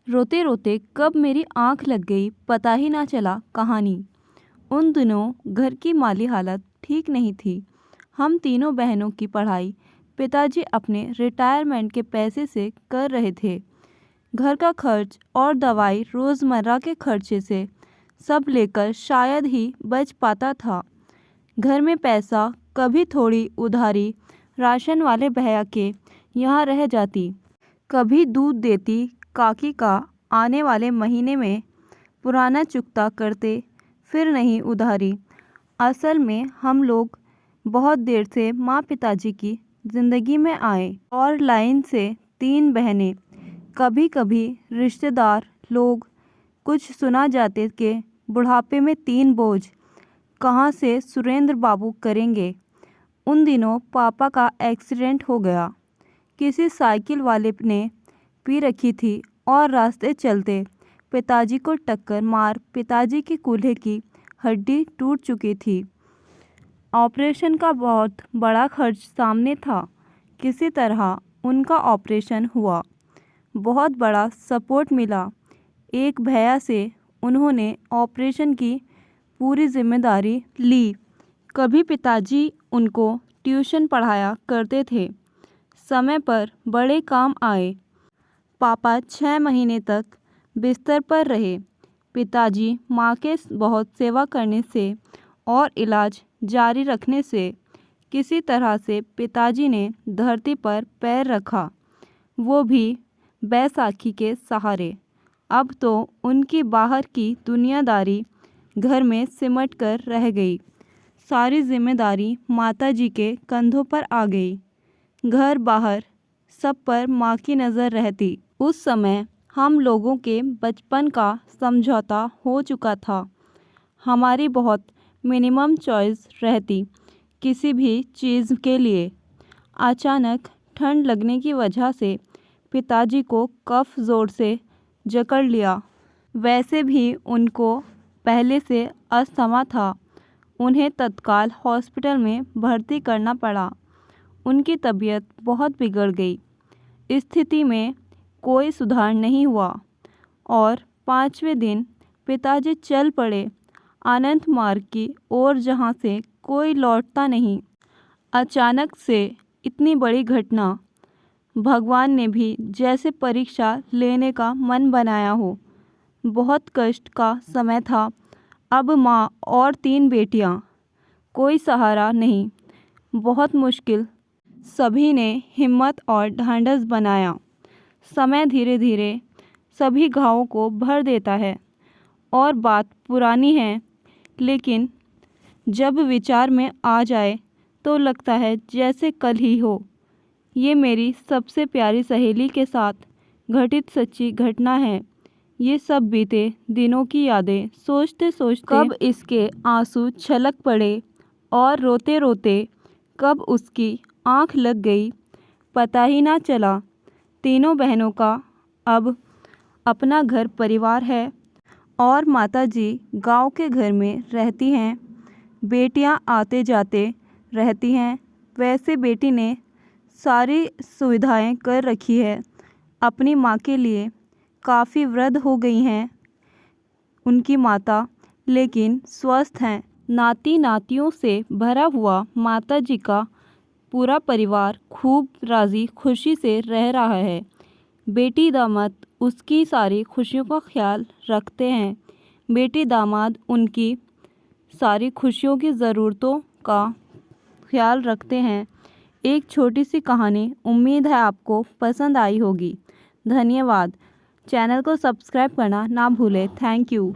रोते रोते कब मेरी आंख लग गई पता ही ना चला कहानी। उन दिनों घर की माली हालत ठीक नहीं थी। हम तीनों बहनों की पढ़ाई पिताजी अपने रिटायरमेंट के पैसे से कर रहे थे। घर का खर्च और दवाई रोज़मर्रा के खर्चे से सब लेकर शायद ही बच पाता था। घर में पैसा कभी थोड़ी उधारी राशन वाले भैया के यहाँ रह जाती, कभी दूध देती काकी का आने वाले महीने में पुराना चुकता करते, फिर नहीं उधारी। असल में हम लोग बहुत देर से माँ पिताजी की ज़िंदगी में आए और लाइन से 3 बहनें। कभी कभी रिश्तेदार लोग कुछ सुना जाते कि बुढ़ापे में 3 बोझ कहाँ से सुरेंद्र बाबू करेंगे। उन दिनों पापा का एक्सीडेंट हो गया। किसी साइकिल वाले ने पी रखी थी और रास्ते चलते पिताजी को टक्कर मार पिताजी के कूल्हे की हड्डी टूट चुकी थी। ऑपरेशन का बहुत बड़ा खर्च सामने था। किसी तरह उनका ऑपरेशन हुआ। बहुत बड़ा सपोर्ट मिला। एक भैया से उन्होंने ऑपरेशन की पूरी जिम्मेदारी ली। कभी पिताजी उनको ट्यूशन पढ़ाया करते थे। समय पर बड़े काम आए। पापा 6 महीने तक बिस्तर पर रहे। पिताजी माँ के बहुत सेवा करने से और इलाज जारी रखने से किसी तरह से पिताजी ने धरती पर पैर रखा, वो भी बैसाखी के सहारे। अब तो उनकी बाहर की दुनियादारी घर में सिमट कर रह गई। सारी जिम्मेदारी माताजी के कंधों पर आ गई। घर बाहर सब पर माँ की नज़र रहती। उस समय हम लोगों के बचपन का समझौता हो चुका था। हमारी बहुत मिनिमम चॉइस रहती किसी भी चीज़ के लिए। अचानक ठंड लगने की वजह से पिताजी को कफ ज़ोर से जकड़ लिया। वैसे भी उनको पहले से अस्थमा था। उन्हें तत्काल हॉस्पिटल में भर्ती करना पड़ा। उनकी तबीयत बहुत बिगड़ गई। स्थिति में कोई सुधार नहीं हुआ और 5वें दिन पिताजी चल पड़े अनंत मार्ग की ओर, जहाँ से कोई लौटता नहीं। अचानक से इतनी बड़ी घटना, भगवान ने भी जैसे परीक्षा लेने का मन बनाया हो। बहुत कष्ट का समय था। अब माँ और 3 बेटियाँ, कोई सहारा नहीं। बहुत मुश्किल। सभी ने हिम्मत और ढांढस बनाया। समय धीरे धीरे सभी घावों को भर देता है और बात पुरानी है, लेकिन जब विचार में आ जाए तो लगता है जैसे कल ही हो। ये मेरी सबसे प्यारी सहेली के साथ घटित सच्ची घटना है। ये सब बीते दिनों की यादें सोचते सोचते कब इसके आंसू छलक पड़े और रोते रोते कब उसकी आंख लग गई पता ही ना चला। तीनों बहनों का अब अपना घर परिवार है और माताजी गांव के घर में रहती हैं। बेटियां आते जाते रहती हैं। वैसे बेटी ने सारी सुविधाएं कर रखी है अपनी माँ के लिए। काफ़ी वृद्ध हो गई हैं उनकी माता, लेकिन स्वस्थ हैं। नाती नातियों से भरा हुआ माताजी का पूरा परिवार खूब राज़ी खुशी से रह रहा है। बेटी दामाद उसकी सारी खुशियों का ख्याल रखते हैं। बेटी दामाद उनकी सारी खुशियों की ज़रूरतों का ख्याल रखते हैं। एक छोटी सी कहानी, उम्मीद है आपको पसंद आई होगी। धन्यवाद। चैनल को सब्सक्राइब करना ना भूलें। Thank you.